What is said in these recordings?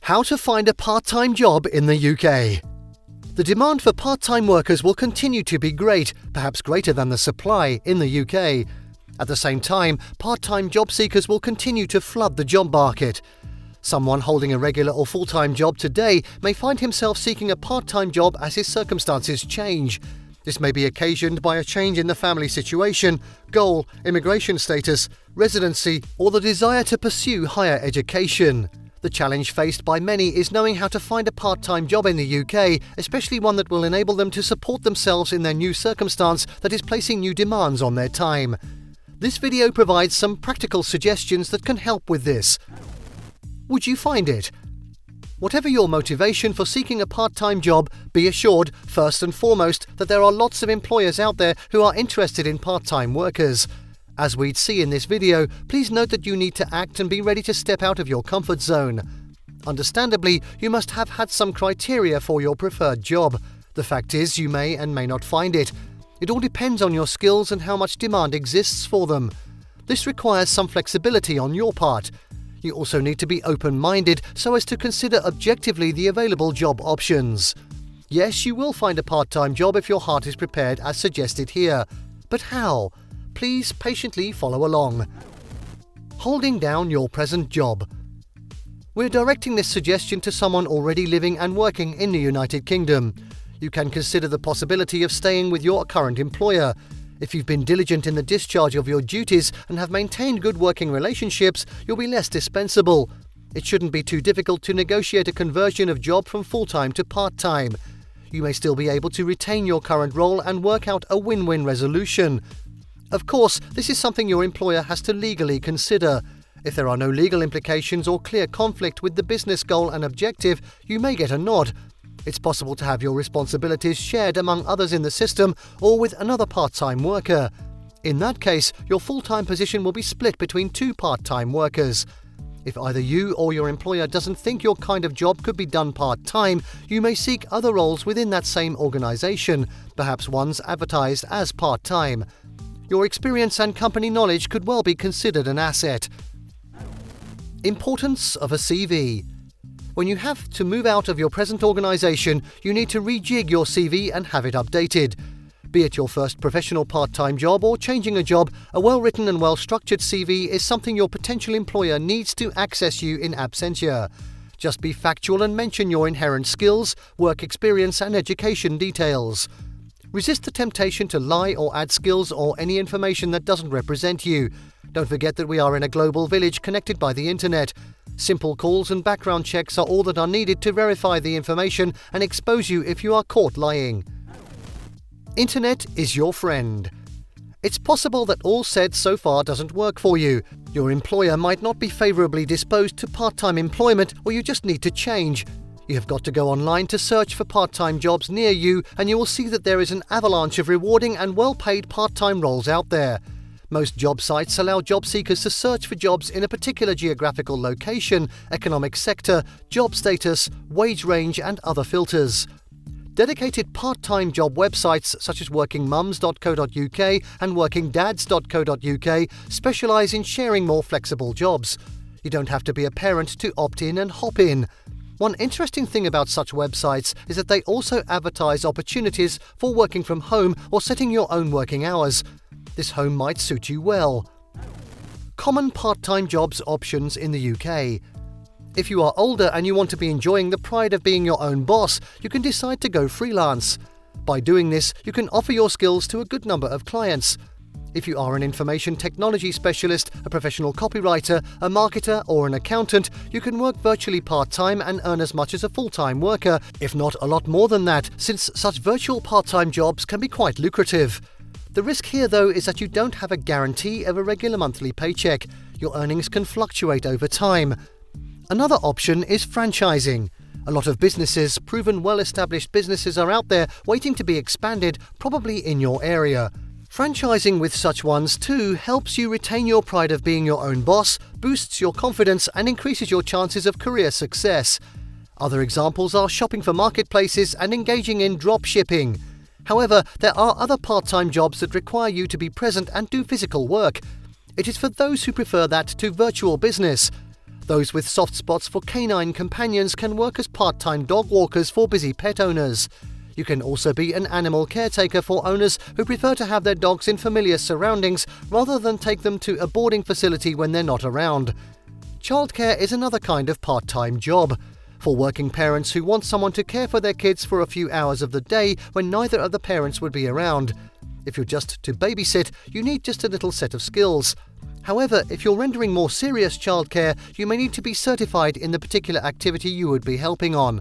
How to find a part-time job in the UK. The demand for part-time workers will continue to be great, perhaps greater than the supply in the UK. At the same time, part-time job seekers will continue to flood the job market. Someone holding a regular or full-time job today may find himself seeking a part-time job as his circumstances change. This may be occasioned by a change in the family situation, goal, immigration status, residency, or the desire to pursue higher education. The challenge faced by many is knowing how to find a part-time job in the UK, especially one that will enable them to support themselves in their new circumstance that is placing new demands on their time. This video provides some practical suggestions that can help with this. Would you find it? Whatever your motivation for seeking a part-time job, be assured, first and foremost, that there are lots of employers out there who are interested in part-time workers. As we'd see in this video, please note that you need to act and be ready to step out of your comfort zone. Understandably, you must have had some criteria for your preferred job. The fact is, you may and may not find it. It all depends on your skills and how much demand exists for them. This requires some flexibility on your part. You also need to be open-minded so as to consider objectively the available job options. Yes, you will find a part-time job if your heart is prepared as suggested here. But how? Please patiently follow along. Holding down your present job. We're directing this suggestion to someone already living and working in the United Kingdom. You can consider the possibility of staying with your current employer. If you've been diligent in the discharge of your duties and have maintained good working relationships, you'll be less dispensable. It shouldn't be too difficult to negotiate a conversion of job from full-time to part-time. You may still be able to retain your current role and work out a win-win resolution. Of course, this is something your employer has to legally consider. If there are no legal implications or clear conflict with the business goal and objective, you may get a nod. It's possible to have your responsibilities shared among others in the system or with another part-time worker. In that case, your full-time position will be split between two part-time workers. If either you or your employer doesn't think your kind of job could be done part-time, you may seek other roles within that same organisation, perhaps ones advertised as part-time. Your experience and company knowledge could well be considered an asset. Importance of a CV. When you have to move out of your present organisation, you need to rejig your CV and have it updated. Be it your first professional part-time job or changing a job, a well-written and well-structured CV is something your potential employer needs to access you in absentia. Just be factual and mention your inherent skills, work experience and education details. Resist the temptation to lie or add skills or any information that doesn't represent you. Don't forget that we are in a global village connected by the internet. Simple calls and background checks are all that are needed to verify the information and expose you if you are caught lying. Internet is your friend. It's possible that all said so far doesn't work for you. Your employer might not be favourably disposed to part-time employment, or you just need to change. You have got to go online to search for part-time jobs near you, and you will see that there is an avalanche of rewarding and well-paid part-time roles out there. Most job sites allow job seekers to search for jobs in a particular geographical location, economic sector, job status, wage range and other filters. Dedicated part-time job websites such as workingmums.co.uk and workingdads.co.uk specialise in sharing more flexible jobs. You don't have to be a parent to opt in and hop in. One interesting thing about such websites is that they also advertise opportunities for working from home or setting your own working hours. This home might suit you well. Common part-time jobs options in the UK. If you are older and you want to be enjoying the pride of being your own boss, you can decide to go freelance. By doing this, you can offer your skills to a good number of clients. If you are an information technology specialist, a professional copywriter, a marketer or an accountant, you can work virtually part-time and earn as much as a full-time worker, if not a lot more than that, since such virtual part-time jobs can be quite lucrative. The risk here, though, is that you don't have a guarantee of a regular monthly paycheck. Your earnings can fluctuate over time. Another option is franchising. A lot of businesses, proven well-established businesses, are out there waiting to be expanded, probably in your area. Franchising with such ones too helps you retain your pride of being your own boss, boosts your confidence and increases your chances of career success. Other examples are shopping for marketplaces and engaging in drop shipping. However, there are other part-time jobs that require you to be present and do physical work. It is for those who prefer that to virtual business. Those with soft spots for canine companions can work as part-time dog walkers for busy pet owners. You can also be an animal caretaker for owners who prefer to have their dogs in familiar surroundings rather than take them to a boarding facility when they're not around. Childcare is another kind of part-time job. For working parents who want someone to care for their kids for a few hours of the day when neither of the parents would be around. If you're just to babysit, you need just a little set of skills. However, if you're rendering more serious childcare, you may need to be certified in the particular activity you would be helping on.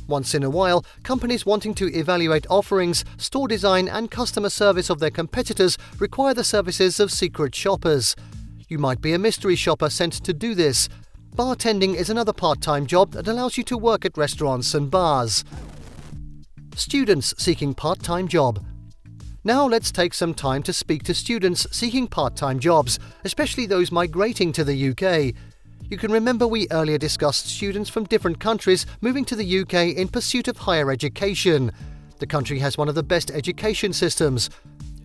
Once in a while, companies wanting to evaluate offerings, store design and customer service of their competitors require the services of secret shoppers. You might be a mystery shopper sent to do this. Bartending is another part-time job that allows you to work at restaurants and bars. Students seeking part-time job. Now let's take some time to speak to students seeking part-time jobs, especially those migrating to the UK. You can remember we earlier discussed students from different countries moving to the UK in pursuit of higher education. The country has one of the best education systems.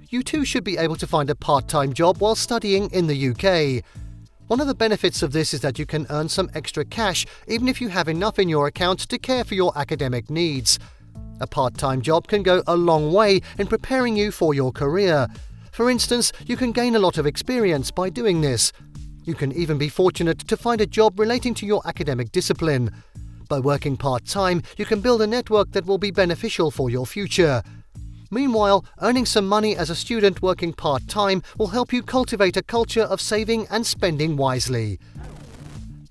You too should be able to find a part-time job while studying in the UK. One of the benefits of this is that you can earn some extra cash even if you have enough in your account to care for your academic needs. A part-time job can go a long way in preparing you for your career. For instance, you can gain a lot of experience by doing this. You can even be fortunate to find a job relating to your academic discipline. By working part-time, you can build a network that will be beneficial for your future. Meanwhile, earning some money as a student working part-time will help you cultivate a culture of saving and spending wisely.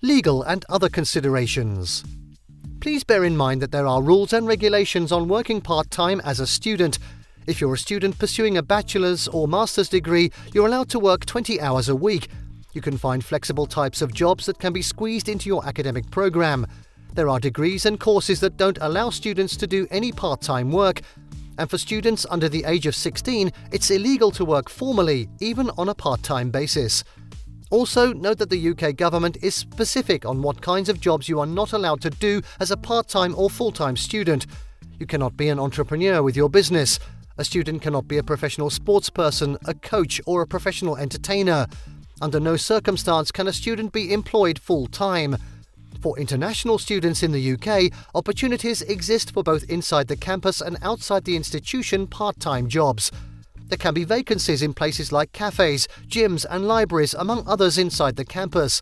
Legal and other considerations. Please bear in mind that there are rules and regulations on working part-time as a student. If you're a student pursuing a bachelor's or master's degree, you're allowed to work 20 hours a week. You can find flexible types of jobs that can be squeezed into your academic program. There are degrees and courses that don't allow students to do any part-time work. And for students under the age of 16, it's illegal to work formally, even on a part-time basis. Also, note that the UK government is specific on what kinds of jobs you are not allowed to do as a part-time or full-time student. You cannot be an entrepreneur with your business. A student cannot be a professional sports person, a coach, or a professional entertainer. Under no circumstance can a student be employed full-time. For international students in the UK, opportunities exist for both inside the campus and outside the institution part-time jobs. There can be vacancies in places like cafes, gyms and libraries, among others inside the campus.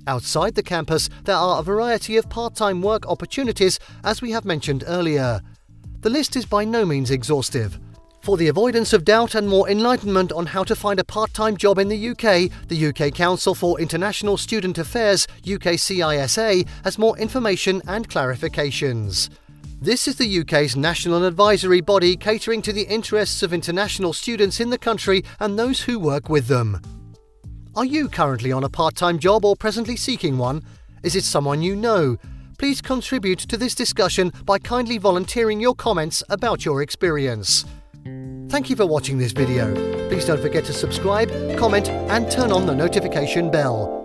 Outside the campus, there are a variety of part-time work opportunities, as we have mentioned earlier. The list is by no means exhaustive. For the avoidance of doubt and more enlightenment on how to find a part-time job in the UK Council for International Student Affairs, UKCISA, has more information and clarifications. This is the UK's national advisory body catering to the interests of international students in the country and those who work with them. Are you currently on a part-time job or presently seeking one? Is it someone you know? Please contribute to this discussion by kindly volunteering your comments about your experience. Thank you for watching this video. Please don't forget to subscribe, comment and turn on the notification bell.